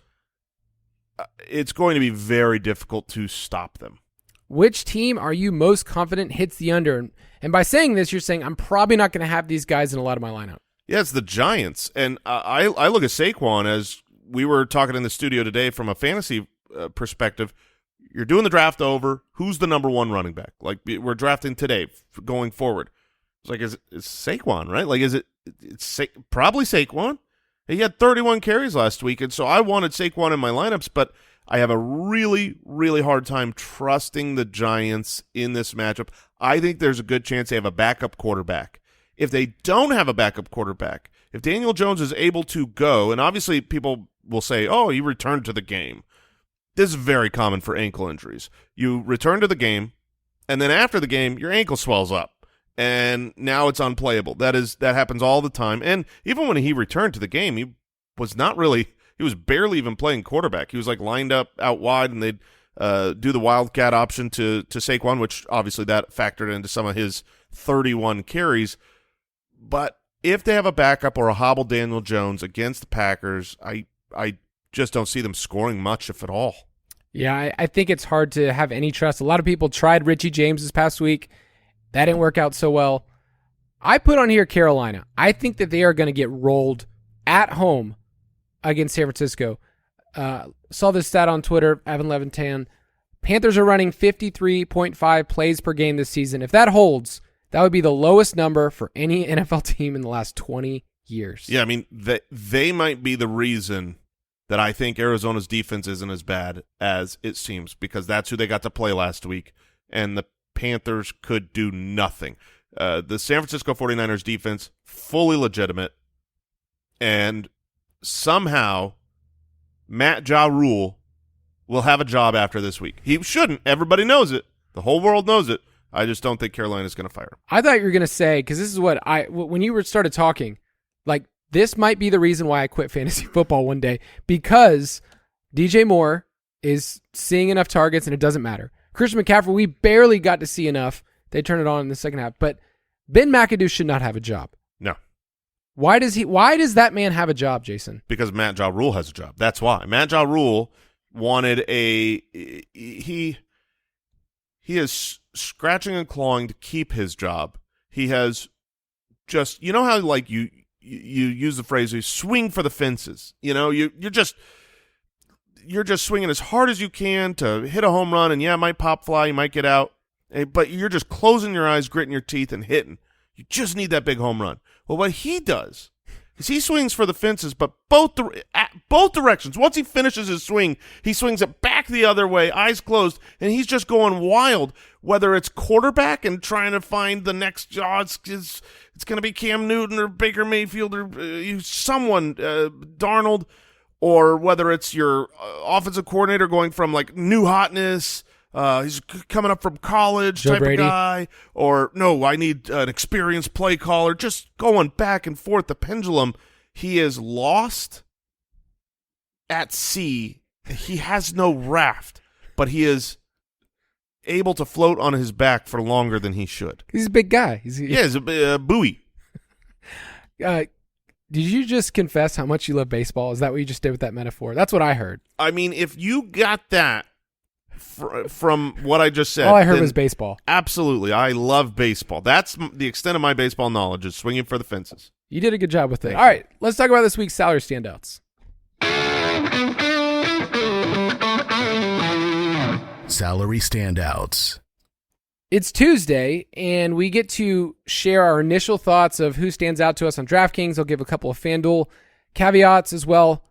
Speaker 3: it's going to be very difficult to stop them.
Speaker 2: Which team are you most confident hits the under? And by saying this, you're saying I'm probably not going to have these guys in a lot of my lineup.
Speaker 3: Yeah, it's the Giants. And I look at Saquon, as we were talking in the studio today from a fantasy perspective. You're doing the draft over. Who's the number 1 running back? Like, we're drafting today going forward. It's like, it's Saquon, right? Like, it's probably Saquon. He had 31 carries last week, and so I wanted Saquon in my lineups, but I have a really, really hard time trusting the Giants in this matchup. I think there's a good chance they have a backup quarterback. If they don't have a backup quarterback, if Daniel Jones is able to go, and obviously people will say, oh, you returned to the game. This is very common for ankle injuries. You return to the game, and then after the game, your ankle swells up, and now it's unplayable. That happens all the time. And even when he returned to the game, he was barely even playing quarterback. He was like lined up out wide, and they'd do the wildcat option to Saquon, which obviously that factored into some of his 31 carries. But if they have a backup or a hobble Daniel Jones against the Packers, I just don't see them scoring much, if at all.
Speaker 2: Yeah, I think it's hard to have any trust. A lot of people tried Richie James this past week. That didn't work out so well. I put on here Carolina. I think that they are going to get rolled at home against San Francisco. Saw this stat on Twitter, Evan1110. Panthers are running 53.5 plays per game this season. If that holds, that would be the lowest number for any NFL team in the last 20 years.
Speaker 3: Yeah, I mean, they might be the reason that I think Arizona's defense isn't as bad as it seems, because that's who they got to play last week, and the Panthers could do nothing. The San Francisco 49ers defense, fully legitimate, and somehow Matt Ja Rule will have a job after this week. He shouldn't. Everybody knows it. The whole world knows it. I just don't think Carolina's going to fire him.
Speaker 2: I thought you were going to say, because this is what when you started talking, like, this might be the reason why I quit fantasy football one day, because DJ Moore is seeing enough targets and it doesn't matter. Christian McCaffrey, we barely got to see enough. They turned it on in the second half, but Ben McAdoo should not have a job.
Speaker 3: No.
Speaker 2: Why does that man have a job, Jason?
Speaker 3: Because Matt Ja Rule has a job. That's why. Matt Ja Rule wanted he is scratching and clawing to keep his job. He has just, you know how like you use the phrase, you swing for the fences. You know, you're just swinging as hard as you can to hit a home run, and yeah, it might pop fly, you might get out, but you're just closing your eyes, gritting your teeth, and hitting. You just need that big home run. Well, what he does is he swings for the fences, but both directions. Once he finishes his swing, he swings it back the other way, eyes closed, and he's just going wild. Whether it's quarterback and trying to find the next job, it's going to be Cam Newton or Baker Mayfield or someone, Darnold, or whether it's your offensive coordinator going from like new hotness, he's coming up from college
Speaker 2: Joe
Speaker 3: type
Speaker 2: Brady.
Speaker 3: of guy, or no, I need an experienced play caller, just going back and forth, the pendulum. He is lost at sea. He has no raft, but he is able to float on his back for longer than he should.
Speaker 2: He's a big guy.
Speaker 3: He's a buoy.
Speaker 2: Did you just confess how much you love baseball? Is that what you just did with that metaphor? That's what I heard.
Speaker 3: I mean, if you got that from what I just said.
Speaker 2: All I heard was baseball.
Speaker 3: Absolutely. I love baseball. That's the extent of my baseball knowledge, is swinging for the fences.
Speaker 2: You did a good job with it. All right, let's talk about this week's salary standouts.
Speaker 1: Salary standouts.
Speaker 2: It's Tuesday, and we get to share our initial thoughts of who stands out to us on DraftKings. I'll give a couple of FanDuel caveats as well.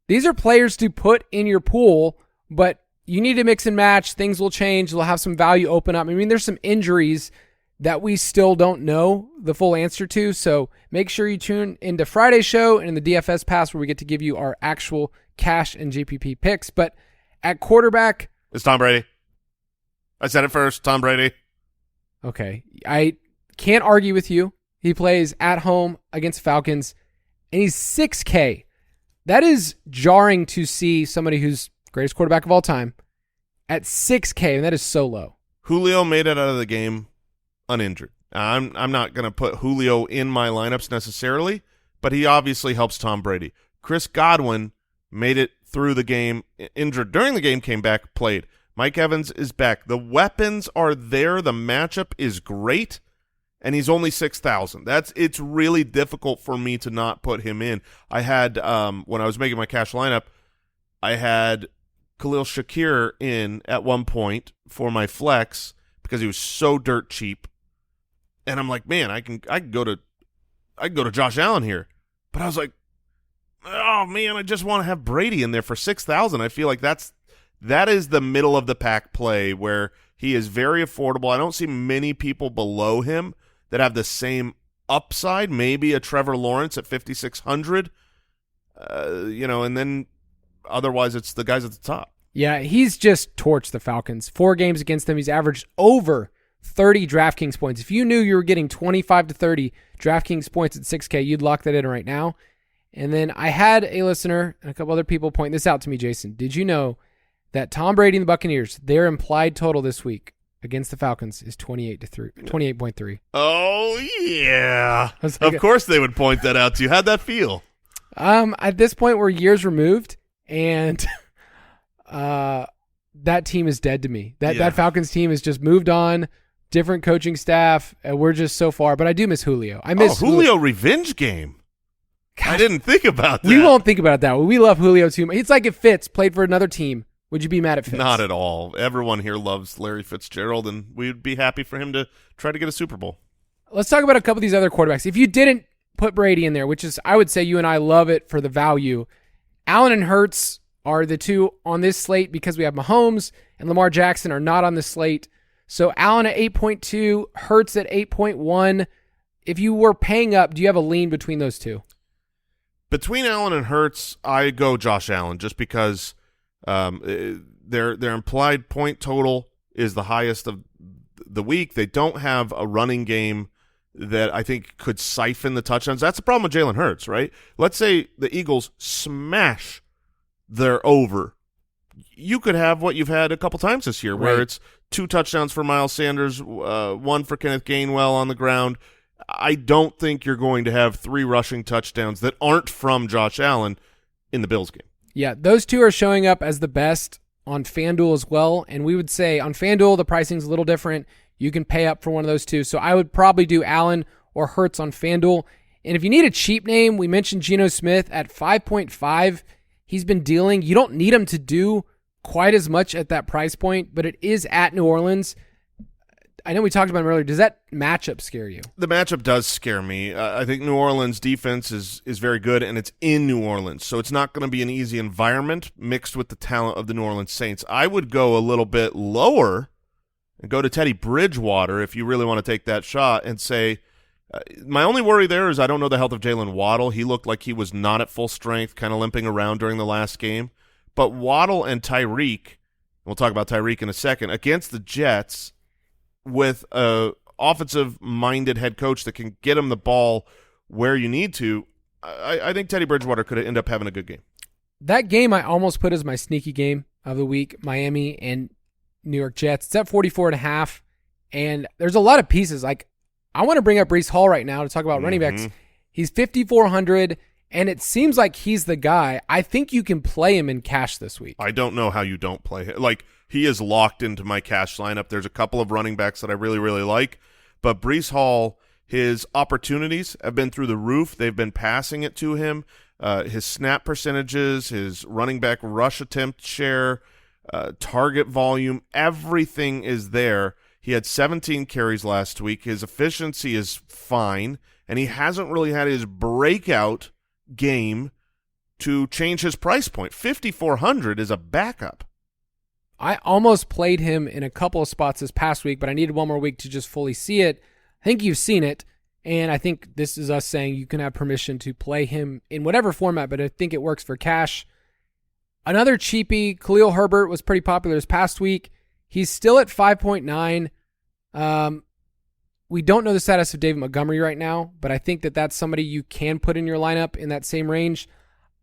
Speaker 2: These are players to put in your pool, but you need to mix and match. Things will change. They'll have some value open up. I mean, there's some injuries that we still don't know the full answer to, so make sure you tune into Friday's show and in the DFS Pass, where we get to give you our actual cash and GPP picks. But at quarterback...
Speaker 3: It's Tom Brady. I said it first, Tom Brady.
Speaker 2: Okay. I can't argue with you. He plays at home against Falcons, and he's 6K. That is jarring to see somebody who's greatest quarterback of all time at 6K, and that is so low.
Speaker 3: Julio made it out of the game uninjured. I'm not going to put Julio in my lineups necessarily, but he obviously helps Tom Brady. Chris Godwin made it through the game, injured during the game, came back, played. Mike Evans is back. The weapons are there. The matchup is great, and he's only 6,000. It's really difficult for me to not put him in. I had when I was making my cash lineup, I had Khalil Shakir in at one point for my flex because he was so dirt cheap, and I'm like, man, I can go to Josh Allen here, but I was like, oh man, I just want to have Brady in there for 6,000. I feel like that is the middle of the pack play where he is very affordable. I don't see many people below him that have the same upside. Maybe a Trevor Lawrence at 5,600, and then otherwise it's the guys at the top.
Speaker 2: Yeah, he's just torched the Falcons. 4 games against them, he's averaged over 30 DraftKings points. If you knew you were getting 25 to 30 DraftKings points at 6K, you'd lock that in right now. And then I had a listener and a couple other people point this out to me, Jason. Did you know that Tom Brady and the Buccaneers, their implied total this week against the Falcons is 28.3?
Speaker 3: Oh, yeah.
Speaker 2: Like,
Speaker 3: of course they would point that out to you. How'd that feel?
Speaker 2: At this point, we're years removed, and that team is dead to me. That Falcons team has just moved on, different coaching staff, and we're just so far. But I do miss Julio. I miss
Speaker 3: Julio revenge game. Gosh, I didn't think about that.
Speaker 2: We won't think about it that way. We love Julio too much. It's like if Fitz played for another team. Would you be mad at Fitz?
Speaker 3: Not at all. Everyone here loves Larry Fitzgerald, and we'd be happy for him to try to get a Super Bowl.
Speaker 2: Let's talk about a couple of these other quarterbacks. If you didn't put Brady in there, which is, I would say you and I love it for the value, Allen and Hurts are the two on this slate because we have Mahomes and Lamar Jackson are not on the slate. So Allen at 8.2, Hurts at 8.1. If you were paying up, do you have a lean between those two?
Speaker 3: Between Allen and Hurts, I go Josh Allen just because their implied point total is the highest of the week. They don't have a running game that I think could siphon the touchdowns. That's the problem with Jalen Hurts, right? Let's say the Eagles smash their over. You could have what you've had a couple times this year, where it's 2 touchdowns for Miles Sanders, 1 for Kenneth Gainwell on the ground. I don't think you're going to have 3 rushing touchdowns that aren't from Josh Allen in the Bills game.
Speaker 2: Yeah, those two are showing up as the best on FanDuel as well. And we would say on FanDuel, the pricing's a little different. You can pay up for one of those two. So I would probably do Allen or Hurts on FanDuel. And if you need a cheap name, we mentioned Geno Smith at 5.5. He's been dealing. You don't need him to do quite as much at that price point, but it is at New Orleans. I know we talked about him earlier. Does that matchup scare you?
Speaker 3: The matchup does scare me. I think New Orleans' defense is very good, and it's in New Orleans, so it's not going to be an easy environment mixed with the talent of the New Orleans Saints. I would go a little bit lower and go to Teddy Bridgewater if you really want to take that shot and say, my only worry there is I don't know the health of Jalen Waddle. He looked like he was not at full strength, kind of limping around during the last game. But Waddle and Tyreek, we'll talk about Tyreek in a second, against the Jets with a offensive-minded head coach that can get him the ball where you need to, I think Teddy Bridgewater could end up having a good game.
Speaker 2: That game I almost put as my sneaky game of the week, Miami and New York Jets. It's at 44.5, and there's a lot of pieces. Like, I want to bring up Breece Hall right now to talk about running backs. He's 5,400, and it seems like he's the guy. I think you can play him in cash this week.
Speaker 3: I don't know how you don't play him. Like, he is locked into my cash lineup. There's a couple of running backs that I really, really like. But Breece Hall, his opportunities have been through the roof. They've been passing it to him. His snap percentages, his running back rush attempt share, target volume, everything is there. He had 17 carries last week. His efficiency is fine, and he hasn't really had his breakout game to change his price point. 5,400 is a backup.
Speaker 2: I almost played him in a couple of spots this past week, but I needed one more week to just fully see it. I think you've seen it, and I think this is us saying you can have permission to play him in whatever format, but I think it works for cash. Another cheapie, Khalil Herbert, was pretty popular this past week. He's still at 5.9. We don't know the status of David Montgomery right now, but I think that that's somebody you can put in your lineup in that same range.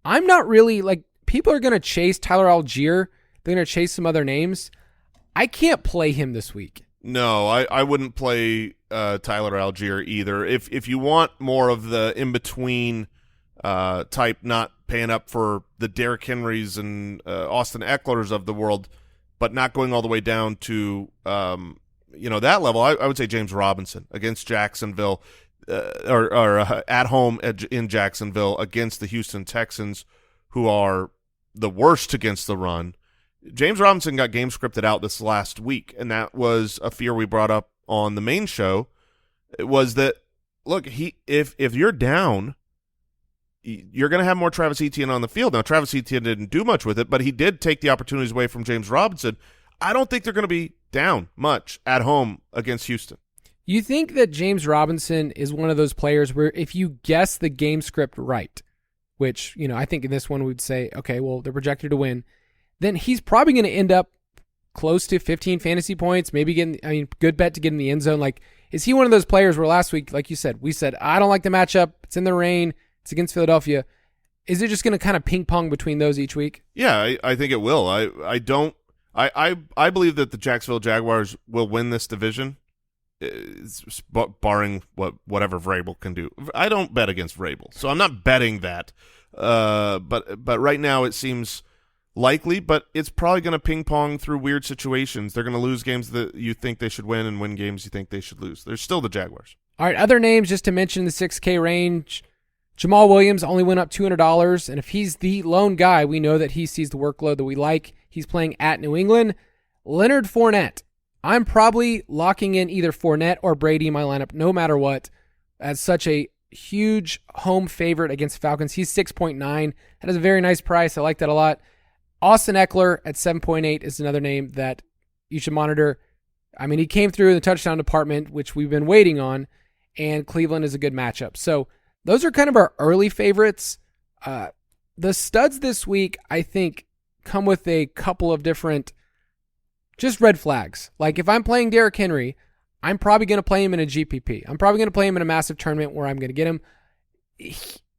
Speaker 2: I'm not really, like, people are going to chase Tyler Algier. They're going to chase some other names. I can't play him this week.
Speaker 3: No, I wouldn't play Tyler Algier either. If you want more of the in-between type, not paying up for the Derrick Henrys and Austin Ecklers of the world, but not going all the way down to that level, I would say James Robinson against Jacksonville or at home in Jacksonville against the Houston Texans, who are the worst against the run. James Robinson got game scripted out this last week, and that was a fear we brought up on the main show. It was that, look, if you're down, you're going to have more Travis Etienne on the field. Now, Travis Etienne didn't do much with it, but he did take the opportunities away from James Robinson. I don't think they're going to be down much at home against Houston.
Speaker 2: You think that James Robinson is one of those players where if you guess the game script right, which, I think in this one we'd say, okay, well, they're projected to win, then he's probably going to end up close to 15 fantasy points, maybe good bet to get in the end zone. Like, is he one of those players where last week, like you said, we said, I don't like the matchup. It's in the rain. It's against Philadelphia. Is it just going to kind of ping pong between those each week?
Speaker 3: Yeah, I think it will. I believe that the Jacksonville Jaguars will win this division, barring whatever Vrabel can do. I don't bet against Vrabel, so I'm not betting that. But right now it seems likely, but it's probably going to ping pong through weird situations. They're going to lose games that you think they should win and win games you think they should lose. They're still the Jaguars.
Speaker 2: All right, other names just to mention the 6K range. Jamal Williams only went up $200, and if he's the lone guy, we know that he sees the workload that we like. He's playing at New England. Leonard Fournette. I'm probably locking in either Fournette or Brady in my lineup, no matter what, as such a huge home favorite against Falcons. He's 6.9. That is a very nice price. I like that a lot. Austin Eckler at 7.8 is another name that you should monitor. I mean, he came through in the touchdown department, which we've been waiting on, and Cleveland is a good matchup. So those are kind of our early favorites. The studs this week, I think, come with a couple of different just red flags. Like if I'm playing Derrick Henry, I'm probably going to play him in a GPP. I'm probably going to play him in a massive tournament where I'm going to get him.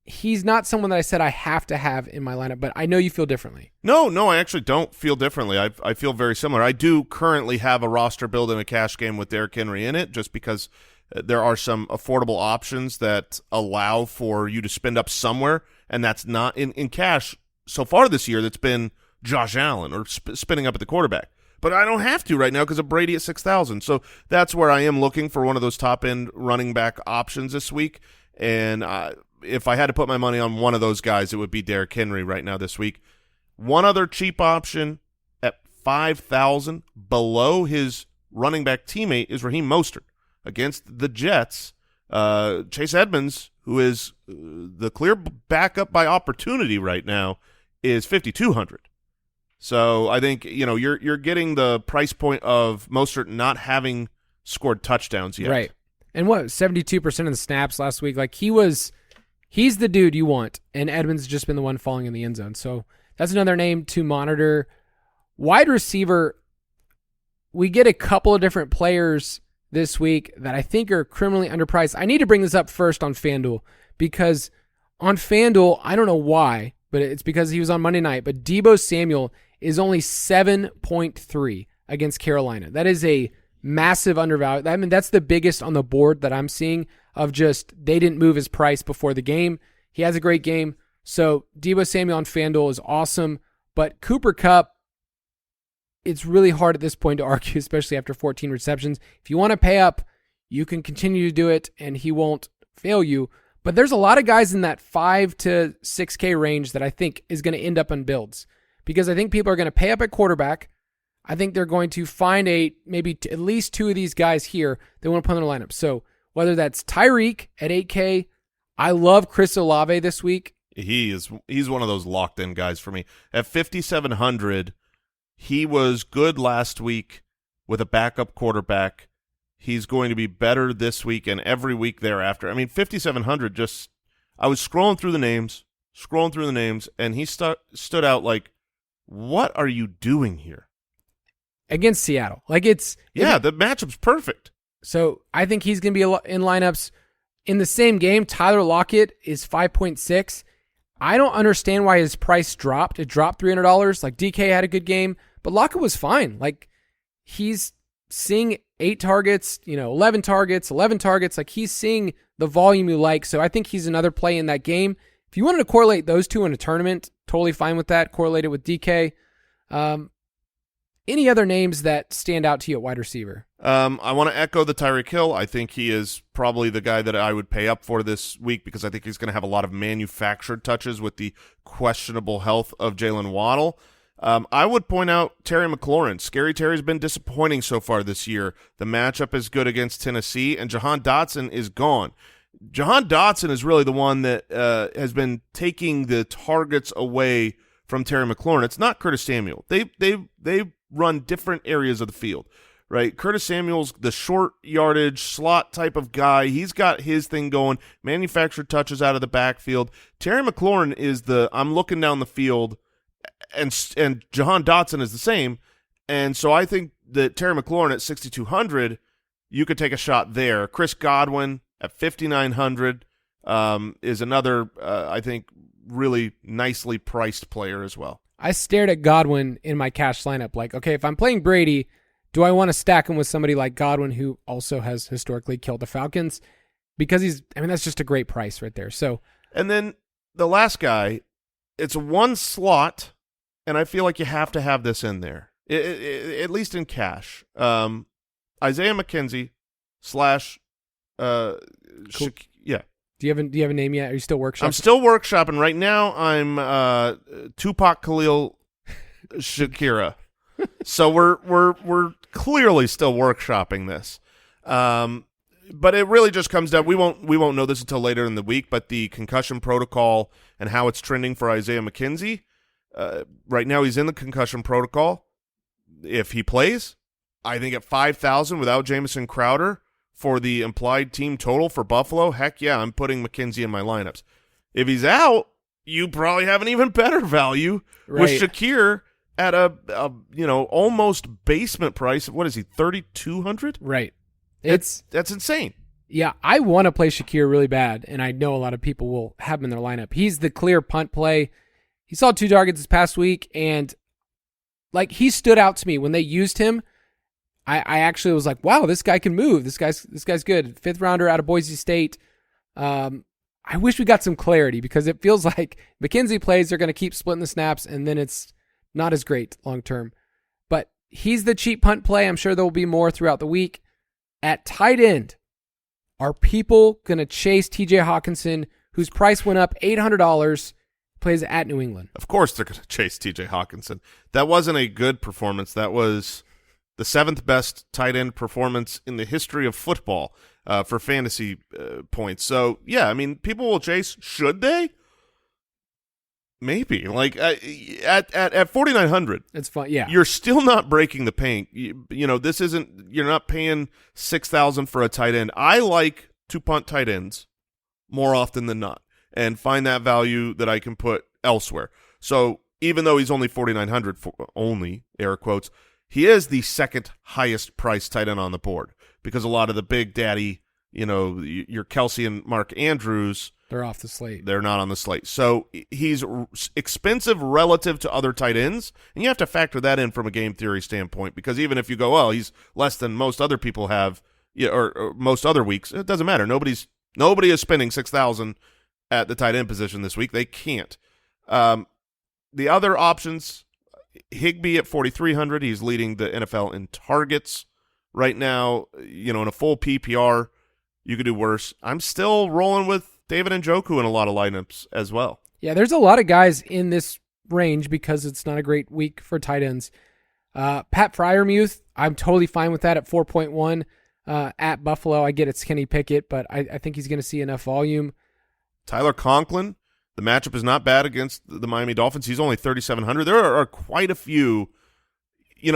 Speaker 2: He's not someone that I said I have to have in my lineup, but I know you feel differently.
Speaker 3: No, I actually don't feel differently. I feel very similar. I do currently have a roster build in a cash game with Derrick Henry in it just because there are some affordable options that allow for you to spend up somewhere, and that's not in cash so far this year. That's been Josh Allen or spinning up at the quarterback. But I don't have to right now because of Brady at 6,000. So that's where I am looking for one of those top-end running back options this week. And if I had to put my money on one of those guys, it would be Derrick Henry right now this week. One other cheap option at 5,000 below his running back teammate is Raheem Mostert. Against the Jets, Chase Edmonds, who is the clear backup by opportunity right now, is 5,200. So I think you're getting the price point of Mostert not having scored touchdowns yet.
Speaker 2: Right. And 72% of the snaps last week, like he's the dude you want, and Edmonds has just been the one falling in the end zone. So that's another name to monitor. Wide receiver, we get a couple of different players this week that I think are criminally underpriced. I need to bring this up first on FanDuel because on FanDuel, I don't know why, but it's because he was on Monday night, but Deebo Samuel is only 7.3 against Carolina. That is a massive undervalue. I mean, that's the biggest on the board that I'm seeing of just they didn't move his price before the game. He has a great game. So Deebo Samuel on FanDuel is awesome, but Cooper Kupp, it's really hard at this point to argue, especially after 14 receptions. If you want to pay up, you can continue to do it, and he won't fail you. But there's a lot of guys in that 5 to 6K range that I think is going to end up on builds because I think people are going to pay up at quarterback. I think they're going to find maybe at least two of these guys here they want to put in their lineup. So whether that's Tyreek at 8K, I love Chris Olave this week.
Speaker 3: He's one of those locked-in guys for me. At 5,700, he was good last week with a backup quarterback. He's going to be better this week and every week thereafter. I mean, 5,700 I was scrolling through the names, and he stood out like, what are you doing here?
Speaker 2: Against Seattle. The
Speaker 3: matchup's perfect.
Speaker 2: So I think he's going to be in lineups in the same game. Tyler Lockett is 5.6. I don't understand why his price dropped. It dropped $300. Like DK had a good game, but Lockett was fine. Like he's seeing 8 targets, 11 targets, 11 targets. Like he's seeing the volume you like. So I think he's another play in that game. If you wanted to correlate those two in a tournament, totally fine with that. Correlate it with DK. Any other names that stand out to you at wide receiver?
Speaker 3: I want to echo the Tyreek Hill. I think he is probably the guy that I would pay up for this week because I think he's going to have a lot of manufactured touches with the questionable health of Jalen Waddle. I would point out Terry McLaurin. Scary Terry's been disappointing so far this year. The matchup is good against Tennessee, and Jahan Dotson is gone. Jahan Dotson is really the one that has been taking the targets away from Terry McLaurin. It's not Curtis Samuel. They run different areas of the field. right? Curtis Samuel's the short yardage slot type of guy. He's got his thing going, manufactured touches out of the backfield. Terry McLaurin is I'm looking down the field, and Jahan Dotson is the same. And so I think that Terry McLaurin at 6,200, you could take a shot there. Chris Godwin at 5,900 is another, I think, really nicely priced player as well.
Speaker 2: I stared at Godwin in my cash lineup like, okay, if I'm playing Brady, do I want to stack him with somebody like Godwin who also has historically killed the Falcons? Because that's just a great price right there. So,
Speaker 3: and then the last guy, it's one slot, and I feel like you have to have this in there, at least in cash. Isaiah McKenzie /
Speaker 2: Cool.
Speaker 3: yeah.
Speaker 2: Do you have a name yet? Are you still workshopping?
Speaker 3: I'm still workshopping. Right now, I'm Tupac Khalil Shakira. So we're clearly still workshopping this. But it really just comes down. We won't know this until later in the week, but the concussion protocol and how it's trending for Isaiah McKenzie. Right now he's in the concussion protocol. If he plays, I think at 5,000 without Jamison Crowder for the implied team total for Buffalo, heck yeah, I'm putting McKenzie in my lineups. If he's out, you probably have an even better value with Shakir at a almost basement price. What is he, 3,200?
Speaker 2: Right.
Speaker 3: That's insane.
Speaker 2: Yeah, I want to play Shakir really bad, and I know a lot of people will have him in their lineup. He's the clear punt play. He saw 2 targets this past week, and like he stood out to me when they used him. I actually was like, wow, this guy can move. This guy's good. 5th rounder out of Boise State. I wish we got some clarity because it feels like McKenzie plays, they're going to keep splitting the snaps, and then it's not as great long term. But he's the cheap punt play. I'm sure there will be more throughout the week. At tight end, are people going to chase TJ Hawkinson, whose price went up $800, plays at New England?
Speaker 3: Of course they're going to chase TJ Hawkinson. That wasn't a good performance. That was the 7th best tight end performance in the history of football for fantasy points. So, yeah, I mean, people will chase. Should they? Maybe. Like, at 4,900.
Speaker 2: It's fun, yeah.
Speaker 3: You're still not breaking the bank. This isn't – you're not paying $6,000 for a tight end. I like to punt tight ends more often than not and find that value that I can put elsewhere. So, even though he's only 4,900, only, air quotes, he is the 2nd highest priced tight end on the board because a lot of the big daddy, your Kelsey and Mark Andrews,
Speaker 2: they're off the slate.
Speaker 3: They're not on the slate. So he's expensive relative to other tight ends, and you have to factor that in from a game theory standpoint because even if you go, well, he's less than most other people have, or most other weeks, it doesn't matter. Nobody is spending $6,000 at the tight end position this week. They can't. The other options. Higbee at 4,300. He's leading the NFL in targets right now. In a full PPR, you could do worse. I'm still rolling with David Njoku in a lot of lineups as well.
Speaker 2: Yeah, there's a lot of guys in this range because it's not a great week for tight ends. Pat Freiermuth, I'm totally fine with that at 4.1 at Buffalo. I get it's Kenny Pickett, but I think he's going to see enough volume.
Speaker 3: Tyler Conklin. The matchup is not bad against the Miami Dolphins. He's only 3,700. There are quite a few.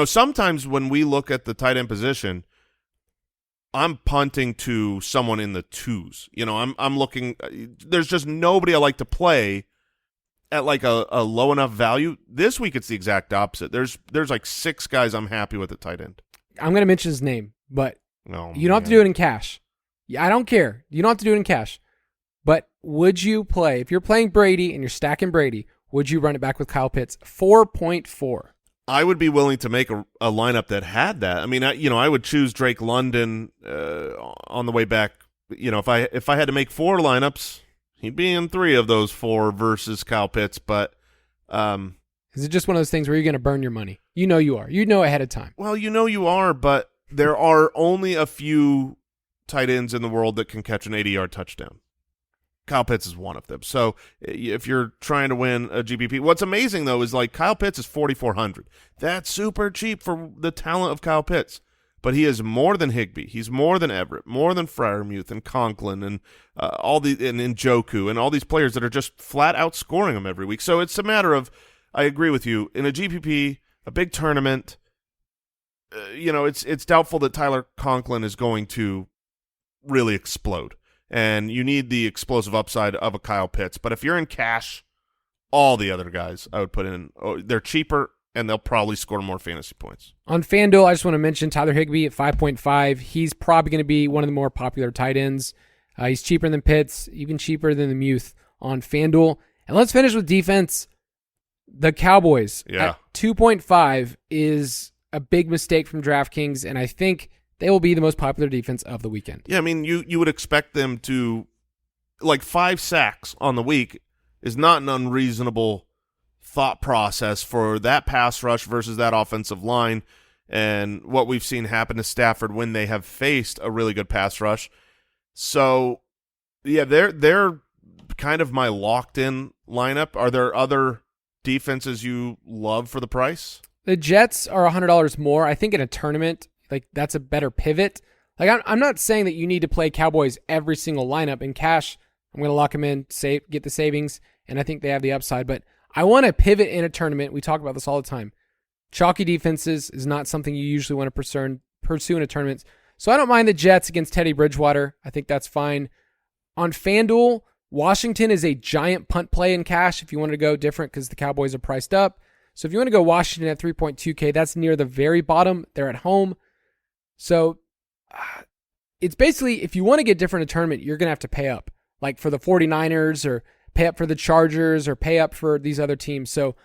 Speaker 3: Sometimes when we look at the tight end position, I'm punting to someone in the 2s. I'm looking. There's just nobody I like to play at like a low enough value. This week it's the exact opposite. There's like 6 guys I'm happy with at tight end.
Speaker 2: I'm going to mention his name, but you don't have to do it in cash. Yeah, I don't care. You don't have to do it in cash. But would you play, if you're playing Brady and you're stacking Brady, would you run it back with Kyle Pitts? 4.4.
Speaker 3: I would be willing to make a lineup that had that. I mean, I would choose Drake London on the way back. If I had to make 4 lineups, he'd be in 3 of those 4 versus Kyle Pitts. But
Speaker 2: is it just one of those things where you're going to burn your money? You are. You know ahead of time.
Speaker 3: Well, you are, but there are only a few tight ends in the world that can catch an 80-yard touchdown. Kyle Pitts is one of them. So if you're trying to win a GPP, what's amazing, though, is like Kyle Pitts is 4,400. That's super cheap for the talent of Kyle Pitts. But he is more than Higbee. He's more than Everett, more than Freiermuth and Conklin and and Njoku and all these players that are just flat out scoring him every week. So it's a matter of, I agree with you, in a GPP, a big tournament, it's doubtful that Tyler Conklin is going to really explode, and you need the explosive upside of a Kyle Pitts. But if you're in cash, all the other guys I would put in, they're cheaper, and they'll probably score more fantasy points.
Speaker 2: On FanDuel, I just want to mention Tyler Higbee at 5.5. He's probably going to be one of the more popular tight ends. He's cheaper than Pitts, even cheaper than the Muth on FanDuel. And let's finish with defense. The Cowboys at 2.5 is a big mistake from DraftKings, and I think they will be the most popular defense of the weekend.
Speaker 3: Yeah, I mean, you would expect them to, 5 sacks on the week is not an unreasonable thought process for that pass rush versus that offensive line, and what we've seen happen to Stafford when they have faced a really good pass rush. So, yeah, they're kind of my locked-in lineup. Are there other defenses you love for the price?
Speaker 2: The Jets are $100 more. I think in a tournament, that's a better pivot. I'm not saying that you need to play Cowboys every single lineup. In cash, I'm going to lock them in, get the savings, and I think they have the upside. But I want to pivot in a tournament. We talk about this all the time. Chalky defenses is not something you usually want to pursue in a tournament. So I don't mind the Jets against Teddy Bridgewater. I think that's fine. On FanDuel, Washington is a giant punt play in cash if you wanted to go different because the Cowboys are priced up. So if you want to go Washington at 3.2K, that's near the very bottom. They're at home. So it's basically, if you want to get different in a tournament, you're going to have to pay up. Like for the 49ers, or pay up for the Chargers, or pay up for these other teams. So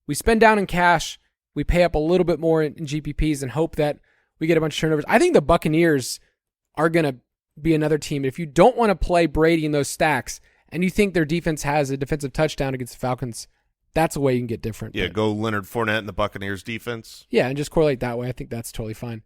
Speaker 2: we spend down in cash. We pay up a little bit more in GPPs and hope that we get a bunch of turnovers. I think the Buccaneers are going to be another team. If you don't want to play Brady in those stacks and you think their defense has a defensive touchdown against the Falcons, that's a way you can get different.
Speaker 3: Yeah, go Leonard Fournette and the Buccaneers defense.
Speaker 2: Yeah, and just correlate that way. I think that's totally fine.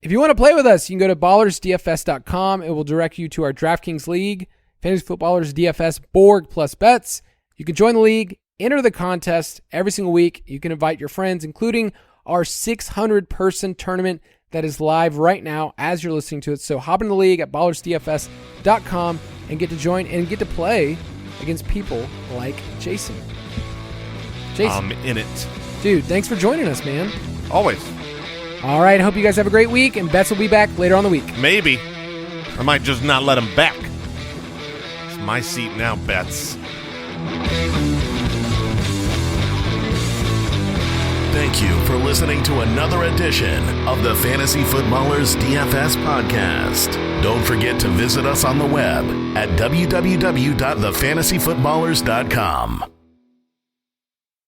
Speaker 2: If you want to play with us, you can go to ballersdfs.com. It will direct you to our DraftKings League, Fantasy Footballers DFS Borg plus bets. You can join the league, enter the contest every single week. You can invite your friends, including our 600-person tournament that is live right now as you're listening to it. So hop into the league at ballersdfs.com and get to join and get to play against people like Jason.
Speaker 3: I'm in it.
Speaker 2: Dude, thanks for joining us, man.
Speaker 3: Always.
Speaker 2: All right, I hope you guys have a great week, and Bets will be back later on the week.
Speaker 3: Maybe. I might just not let him back. It's my seat now, Bets.
Speaker 1: Thank you for listening to another edition of the Fantasy Footballers DFS Podcast. Don't forget to visit us on the web at www.thefantasyfootballers.com.